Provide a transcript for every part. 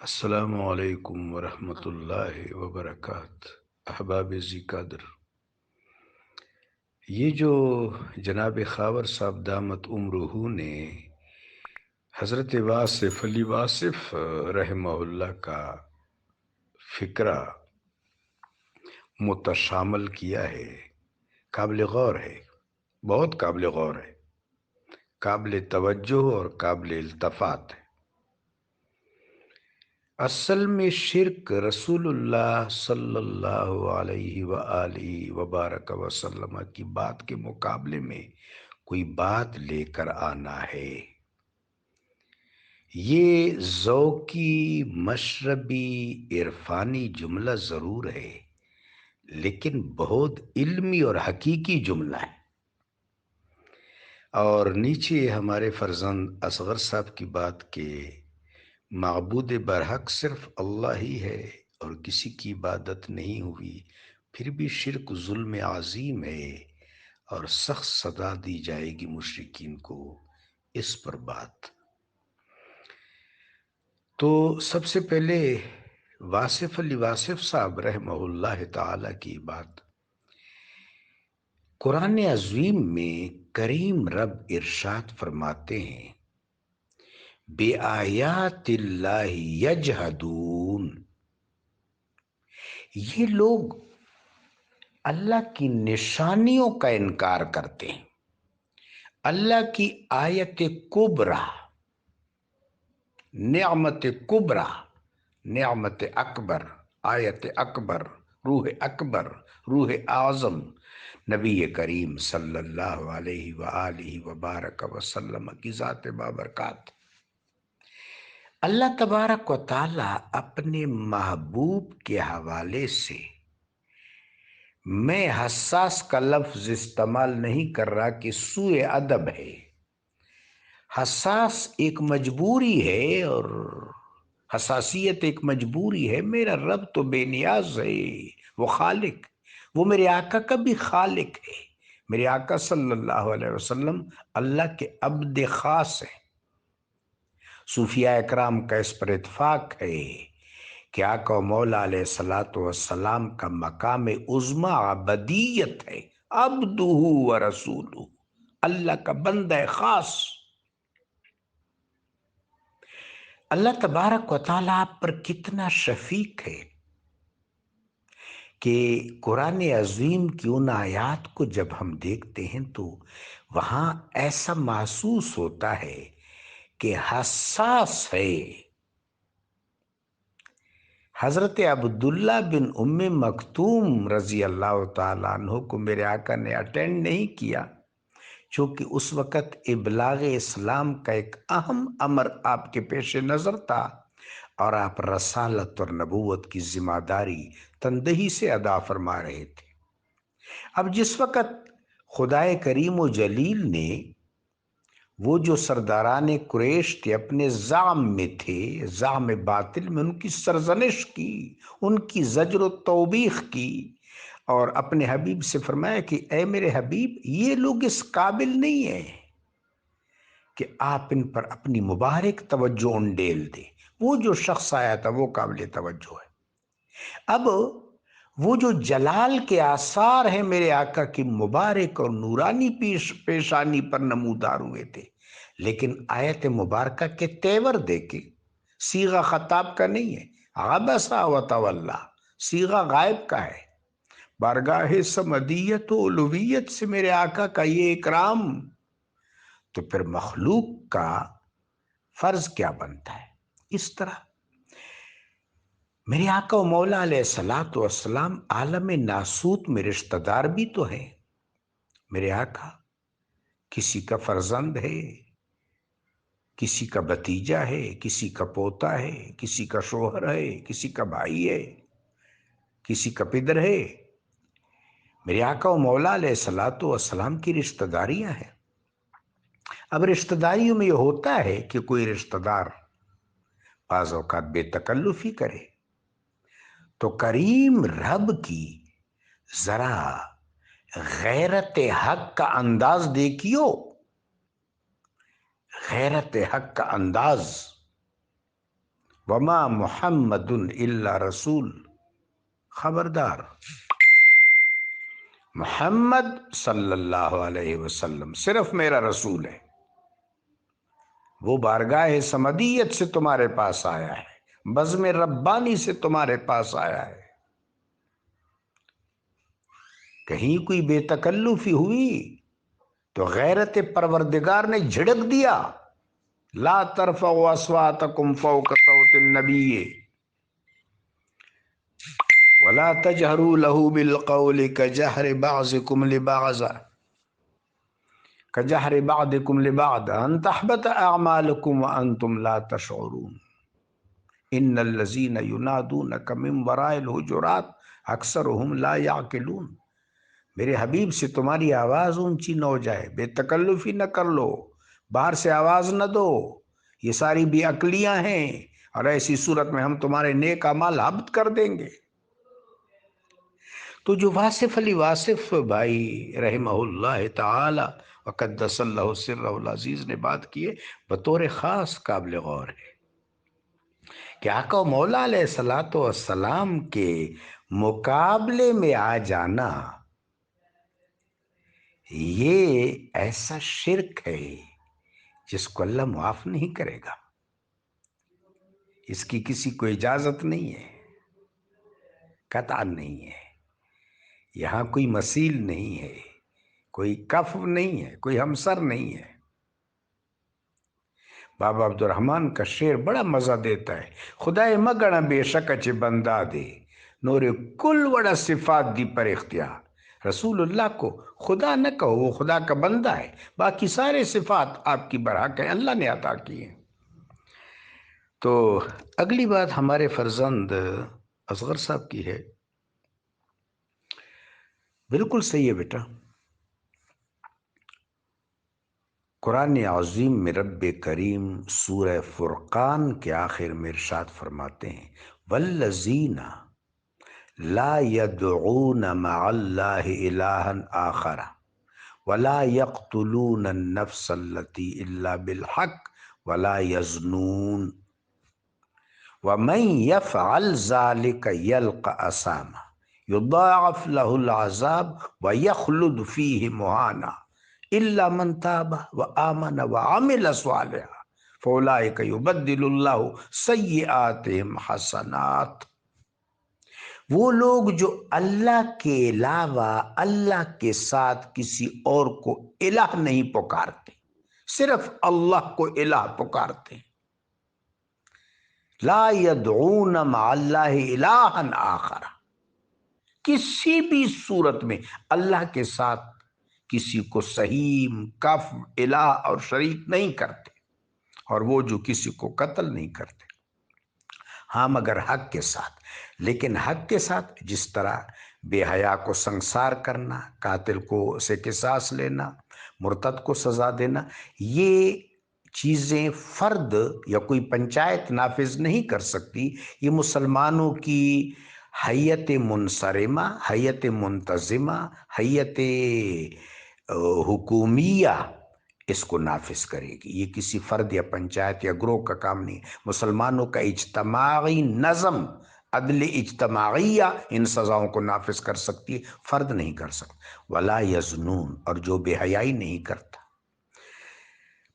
السلام علیکم ورحمۃ اللہ وبرکاتہ۔ احباب ذی قدر، یہ جو جناب خاور صاحب دامت عمرہ نے حضرت واصف علی واصف رحمہ اللہ کا فکرہ متشامل کیا ہے، قابل غور ہے، بہت قابل غور ہے، قابل توجہ اور قابل التفات ہے۔ اصل میں شرک رسول اللہ صلی اللہ علیہ وآلہ وبارک وسلم کی بات کے مقابلے میں کوئی بات لے کر آنا ہے۔ یہ ذوقی مشربی عرفانی جملہ ضرور ہے، لیکن بہت علمی اور حقیقی جملہ ہے۔ اور نیچے ہمارے فرزند اصغر صاحب کی بات کے معبود برحق صرف اللہ ہی ہے اور کسی کی عبادت نہیں ہوئی، پھر بھی شرک ظلم عظیم ہے اور سخت سزا دی جائے گی مشرکین کو۔ اس پر بات تو سب سے پہلے واصف علی واصف صاحب رحمہ اللہ تعالی کی بات، قرآن عظیم میں کریم رب ارشاد فرماتے ہیں بے آیات اللہ یجحدون، یہ لوگ اللہ کی نشانیوں کا انکار کرتے ہیں، اللہ کی آیت کبریٰ، نعمت کبریٰ، نعمت اکبر، آیت اکبر، روح اعظم نبی کریم صلی اللہ علیہ وآلہ وبارک وسلم کی ذات بابرکات۔ اللہ تبارک و تعالی اپنے محبوب کے حوالے سے، میں حساس کا لفظ استعمال نہیں کر رہا کہ سوء ادب ہے، حساس ایک مجبوری ہے اور حساسیت ایک مجبوری ہے۔ میرا رب تو بے نیاز ہے، وہ خالق، وہ میرے آقا کا بھی خالق ہے۔ میرے آقا صلی اللہ علیہ وسلم اللہ کے عبد خاص ہیں۔ صوفیاء اکرام کا اس پر اتفاق ہے کہ آقا و مولا علیہ الصلوۃ والسلام کا مقام عظمی عبدیت ہے، عبدہ و رسولہ، اللہ کا بندہ خاص۔ اللہ تبارک و تعالیٰ آپ پر کتنا شفیق ہے کہ قرآن عظیم کی ان آیات کو جب ہم دیکھتے ہیں تو وہاں ایسا محسوس ہوتا ہے کہ حساس ہے۔ حضرت عبداللہ بن ام مکتوم رضی اللہ تعالیٰ عنہ کو میرے آقا نے اٹینڈ نہیں کیا، چونکہ اس وقت ابلاغ اسلام کا ایک اہم امر آپ کے پیش نظر تھا اور آپ رسالت اور نبوت کی ذمہ داری تندہی سے ادا فرما رہے تھے۔ اب جس وقت خدائے کریم و جلیل نے وہ جو سرداران قریش تھے اپنے زعم میں تھے، زعم باطل میں، ان کی سرزنش کی، ان کی زجر و توبیخ کی اور اپنے حبیب سے فرمایا کہ اے میرے حبیب، یہ لوگ اس قابل نہیں ہیں کہ آپ ان پر اپنی مبارک توجہ انڈیل دیں۔ وہ جو شخص آیا تھا وہ قابل توجہ ہے۔ اب وہ جو جلال کے آثار ہیں میرے آقا کی مبارک اور نورانی پیشانی پر نمودار ہوئے تھے، لیکن آیت مبارکہ کے تیور دیکھیں، صیغہ خطاب کا نہیں ہے، عبسا و تولا، صیغہ غائب کا ہے۔ بارگاہ سمدیت و علویت سے میرے آقا کا یہ اکرام، تو پھر مخلوق کا فرض کیا بنتا ہے؟ اس طرح میرے آقا و مولا علیہ الصلوۃ والسلام عالم ناسوت میں رشتہ دار بھی تو ہیں۔ میرے آقا کسی کا فرزند ہے، کسی کا بھتیجا ہے، کسی کا پوتا ہے، کسی کا شوہر ہے، کسی کا بھائی ہے، کسی کا پدر ہے۔ میرے آقا و مولا علیہ الصلوۃ والسلام کی رشتہ داریاں ہیں۔ اب رشتہ داریوں میں یہ ہوتا ہے کہ کوئی رشتہ دار بعض اوقات بے تکلفی کرے، تو کریم رب کی ذرا غیرت حق کا انداز دیکھیو، غیرت حق کا انداز۔ وما محمد الا رسول، خبردار، محمد صلی اللہ علیہ وسلم صرف میرا رسول ہے، وہ بارگاہ سمدیت سے تمہارے پاس آیا ہے، بزم ربانی سے تمہارے پاس آیا ہے۔ کہیں کوئی بے تکلفی ہوئی تو غیرت پروردگار نے جھڑک دیا، لا ترفعوا اصواتکم فوق صوت النبی ولا تجهروا له بالقول كجهر بعضكم لبعض ان تحبط اعمالكم وانتم لا تشعرون ان الذين ينادونك من وراء الحجرات اکثرهم لا يعقلون۔ میرے حبیب سے تمہاری آواز اونچی نہ ہو جائے، بے تکلفی نہ کر لو، باہر سے آواز نہ دو، یہ ساری بے عقلیاں ہیں، اور ایسی صورت میں ہم تمہارے نیک اعمال حبط کر دیں گے۔ تو جو واصف علی واصف بھائی رحمہ اللہ تعالی وقدس اللہ سرہ العزیز نے بات کی ہے، بطور خاص قابل غور ہے کہ آقا و مولا علیہ السلام کے مقابلے میں آ جانا یہ ایسا شرک ہے جس کو اللہ معاف نہیں کرے گا، اس کی کسی کو اجازت نہیں ہے، قطعاً نہیں ہے۔ یہاں کوئی مثیل نہیں ہے، کوئی کف نہیں ہے، کوئی ہمسر نہیں ہے۔ بابا عبد الرحمن کا شعر بڑا مزہ دیتا ہے، خدائے مگن بے شک اچ بندہ دے، نور کل وڑا صفات دی پر اختیار۔ رسول اللہ کو خدا نہ کہو، وہ خدا کا بندہ ہے، باقی سارے صفات آپ کی برحق ہیں، اللہ نے عطا کی ہیں۔ تو اگلی بات ہمارے فرزند اصغر صاحب کی ہے۔ بالکل صحیح ہے بیٹا، قرآن عظیم میں رب کریم سورہ فرقان کے آخر میں ارشاد فرماتے ہیں، والذین لا يدعون مع اللہ الہا آخر ولا يقتلون النفس التي الا بالحق ولا يزنون ومن يفعل ذلك يلقى أثاما يضاعف له العذاب ويخلد فيه مهانا إلا من تاب وآمن وعمل صالحا فأولئك يبدل الله سيئاتهم حسنات۔ وہ لوگ جو اللہ کے علاوہ اللہ کے ساتھ کسی اور کو الہ نہیں پکارتے، صرف اللہ کو الہ پکارتے ہیں، لا يدعون مع اللہ الہا آخر، کسی بھی صورت میں اللہ کے ساتھ کسی کو سہیم، کف، الہ اور شریک نہیں کرتے، اور وہ جو کسی کو قتل نہیں کرتے، ہاں مگر حق کے ساتھ۔ لیکن حق کے ساتھ جس طرح بے حیا کو سنسار کرنا، قاتل کو سے قصاص لینا، مرتد کو سزا دینا، یہ چیزیں فرد یا کوئی پنچایت نافذ نہیں کر سکتی، یہ مسلمانوں کی حیت منصرمہ، حیت منتظمہ، حیت حکومیہ اس کو نافذ کرے گی۔ یہ کسی فرد یا پنچایت یا گروہ کا کام نہیں، مسلمانوں کا اجتماعی نظم، عدل اجتماعیہ ان سزاؤں کو نافذ کر سکتی ہے، فرد نہیں کر سکتا۔ ولا یزنون، اور جو بے حیائی نہیں کرتا۔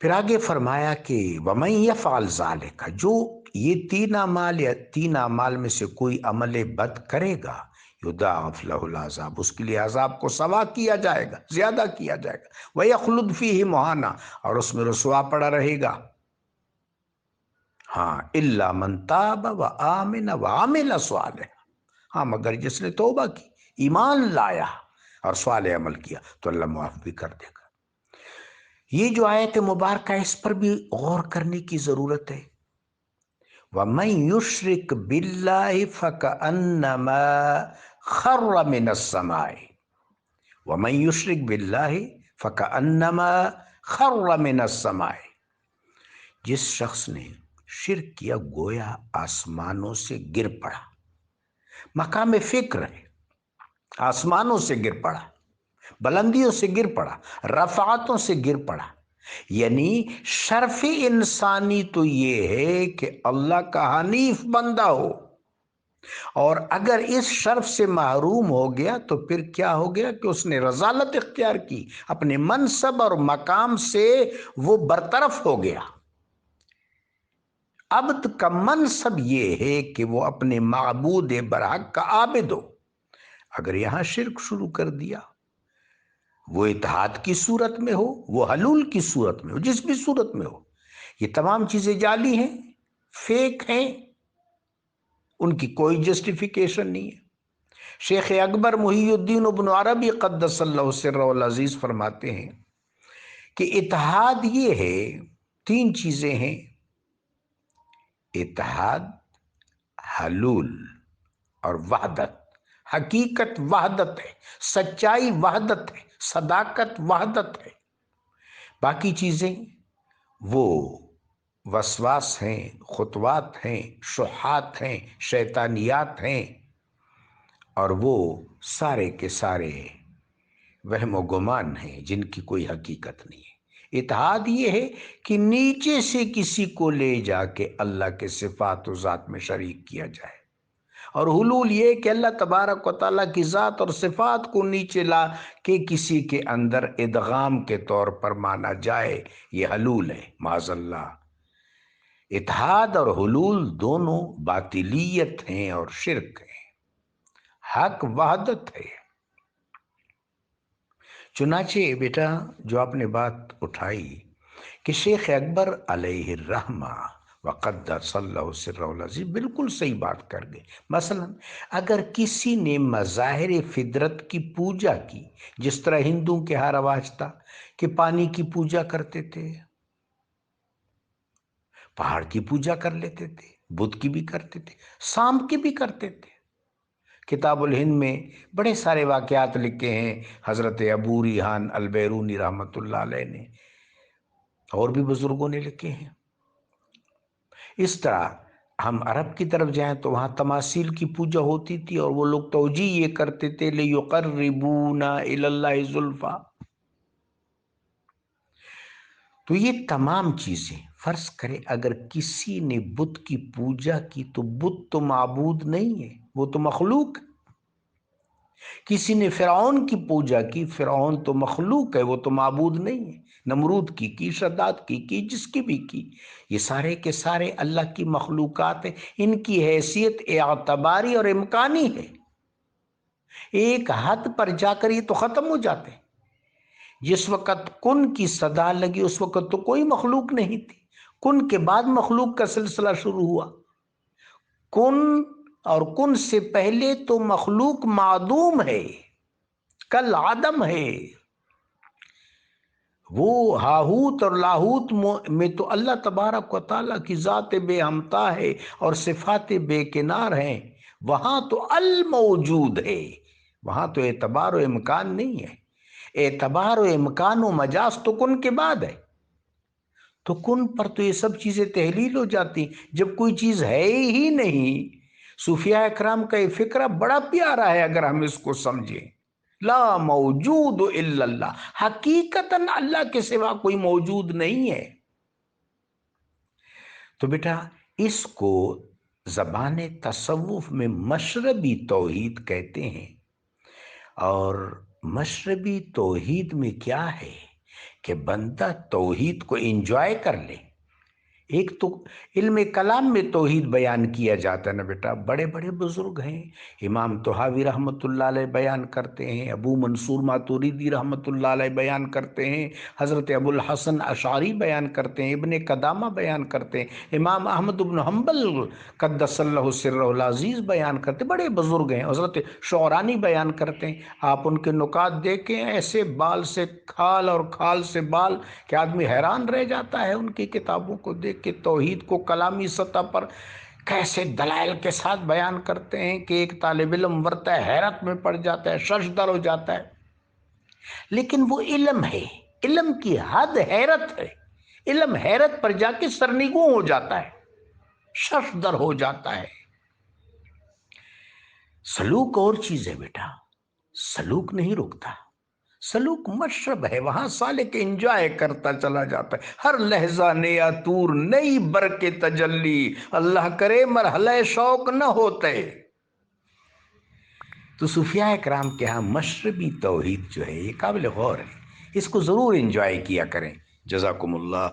پھر آگے فرمایا کہ وَمَن يَفْعَلْ ذَلِكَ، جو یہ تین اعمال یا تین اعمال میں سے کوئی عمل بد کرے گا، یضاعف لہ العذاب، اس کے لیے عذاب کو سوا کیا جائے گا، زیادہ کیا جائے گا، وَيَخْلُدْ فِيهِ مُهَانًا، اور اس میں رسوا پڑا رہے گا۔ ہاں إِلَّا مَن تَابَ وَآمَنَ وَعَمِلَ صَالِحًا، ہاں مگر جس نے توبہ کی، ایمان لایا اور صالح عمل کیا تو اللہ معاف بھی کر دے گا۔ یہ جو آیت مبارکہ اس پر بھی غور کرنے کی ضرورت ہے۔ وَمَن يُشْرِكْ بِاللَّهِ فَكَأَنَّمَا خَرَّ مِنَ السَّمَاءِ، وَمَن يُشْرِكْ بِاللَّهِ فَكَأَنَّمَا خَرَّ مِنَ السَّمَاءِ، جس شخص نے شرک کیا گویا آسمانوں سے گر پڑا، مقام فکر ہے، آسمانوں سے گر پڑا، بلندیوں سے گر پڑا، رفعتوں سے گر پڑا، یعنی شرف انسانی تو یہ ہے کہ اللہ کا حنیف بندہ ہو، اور اگر اس شرف سے محروم ہو گیا تو پھر کیا ہو گیا کہ اس نے رذالت اختیار کی، اپنے منصب اور مقام سے وہ برطرف ہو گیا۔ عبد کا منصب یہ ہے کہ وہ اپنے معبود برحق کا عابد ہو۔ اگر یہاں شرک شروع کر دیا، وہ اتحاد کی صورت میں ہو، وہ حلول کی صورت میں ہو، جس بھی صورت میں ہو، یہ تمام چیزیں جعلی ہیں، فیک ہیں، ان کی کوئی جسٹیفیکیشن نہیں ہے۔ شیخ اکبر محی الدین ابن عربی قدس اللہ سرہ العزیز فرماتے ہیں کہ اتحاد یہ ہے، تین چیزیں ہیں: اتحاد، حلول اور وحدت۔ حقیقت وحدت ہے، سچائی وحدت ہے، صداقت وحدت ہے۔ باقی چیزیں وہ وسواس ہیں، خطوات ہیں، شبہات ہیں، شیطانیات ہیں، اور وہ سارے کے سارے وہم و گمان ہیں جن کی کوئی حقیقت نہیں ہے۔ اتحاد یہ ہے کہ نیچے سے کسی کو لے جا کے اللہ کے صفات و ذات میں شریک کیا جائے، اور حلول یہ کہ اللہ تبارک و تعالیٰ کی ذات اور صفات کو نیچے لا کے کسی کے اندر ادغام کے طور پر مانا جائے، یہ حلول ہے، معاذ اللہ۔ اتحاد اور حلول دونوں باطلیت ہیں اور شرک ہیں، حق وحدت ہے۔ چنانچہ بیٹا جو آپ نے بات اٹھائی کہ شیخ اکبر علیہ الرحمہ وقدس اللہ سرہ العزیز بالکل صحیح بات کر گئے۔ مثلا اگر کسی نے مظاہر فطرت کی پوجا کی، جس طرح ہندوؤں کے ہاں رواج تھا کہ پانی کی پوجا کرتے تھے، پہاڑ کی پوجا کر لیتے تھے، بدھ کی بھی کرتے تھے، سانپ کی بھی کرتے تھے۔ کتاب الہند میں بڑے سارے واقعات لکھے ہیں حضرت ابو ریحان البیرونی رحمۃ اللہ علیہ نے، اور بھی بزرگوں نے لکھے ہیں۔ اس طرح ہم عرب کی طرف جائیں تو وہاں تماثیل کی پوجا ہوتی تھی، اور وہ لوگ توجیہ یہ کرتے تھے لِيُقَرِّبُونَا إِلَى اللَّهِ زُلْفَىٰ۔ تو یہ تمام چیزیں، فرض کرے اگر کسی نے بت کی پوجا کی تو بت تو معبود نہیں ہے، وہ تو مخلوق ہے۔ کسی نے فرعون کی پوجا کی، فرعون تو مخلوق ہے، وہ تو معبود نہیں ہے۔ نمرود کی شداد کی جس کی بھی کی، یہ سارے کے سارے اللہ کی مخلوقات ہیں، ان کی حیثیت اعتباری اور امکانی ہے۔ ایک حد پر جا کر یہ تو ختم ہو جاتے ہیں۔ جس وقت کن کی صدا لگی اس وقت تو کوئی مخلوق نہیں تھی، کن کے بعد مخلوق کا سلسلہ شروع ہوا۔ کن اور کن سے پہلے تو مخلوق معدوم ہے، کل عدم ہے۔ وہ ہاہوت اور لاہوت میں تو اللہ تبارک و تعالیٰ کی ذات بے ہمتا ہے اور صفات بے کنار ہیں، وہاں تو الموجود ہے، وہاں تو اعتبار و امکان نہیں ہے۔ اعتبار و امکان و مجاز تو کن کے بعد ہے، تو کن پر تو یہ سب چیزیں تحلیل ہو جاتی جب کوئی چیز ہے ہی نہیں۔ صوفیاء اکرام کا یہ فکرہ بڑا پیارا ہے اگر ہم اس کو سمجھیں۔ لا موجود الا اللہ، حقیقتاً اللہ کے سوا کوئی موجود نہیں ہے۔ تو بیٹا اس کو زبان تصوف میں مشربی توحید کہتے ہیں، اور مشربی توحید میں کیا ہے کہ بندہ توحید کو انجوائے کر لے۔ ایک تو علم کلام میں توحید بیان کیا جاتا ہے نا بیٹا، بڑے بڑے بزرگ ہیں، امام طحاوی رحمۃ اللہ علیہ بیان کرتے ہیں، ابو منصور ماتوریدی رحمۃ اللہ علیہ بیان کرتے ہیں، حضرت ابو الحسن اشعری بیان کرتے ہیں، ابن قدامہ بیان کرتے ہیں، امام احمد بن حنبل قدس اللہ سرہ العزیز بیان کرتے ہیں، بڑے بزرگ ہیں، حضرت شعرانی بیان کرتے ہیں۔ آپ ان کے نکات دیکھیں، ایسے بال سے کھال اور کھال سے بال کہ آدمی حیران رہ جاتا ہے ان کی کتابوں کو دیکھ کہ توحید کو کلامی سطح پر کیسے دلائل کے ساتھ بیان کرتے ہیں کہ ایک طالب علم ورطہ حیرت میں پڑ جاتا ہے، ششدر ہو جاتا ہے۔ لیکن وہ علم ہے، علم کی حد حیرت ہے، علم حیرت پر جا کے سرنگوں ہو جاتا ہے، ششدر ہو جاتا ہے۔ سلوک اور چیز ہے بیٹا، سلوک نہیں رکتا، سلوک مشرب ہے، وہاں سالک انجوائے کرتا چلا جاتا ہے، ہر لہجہ نیا طور، نئی برق تجلی، اللہ کرے مرحلہ شوق نہ ہوتے۔ تو صوفیاء کرام کے ہاں مشربی توحید جو ہے یہ قابل غور ہے، اس کو ضرور انجوائے کیا کریں۔ جزاکم اللہ۔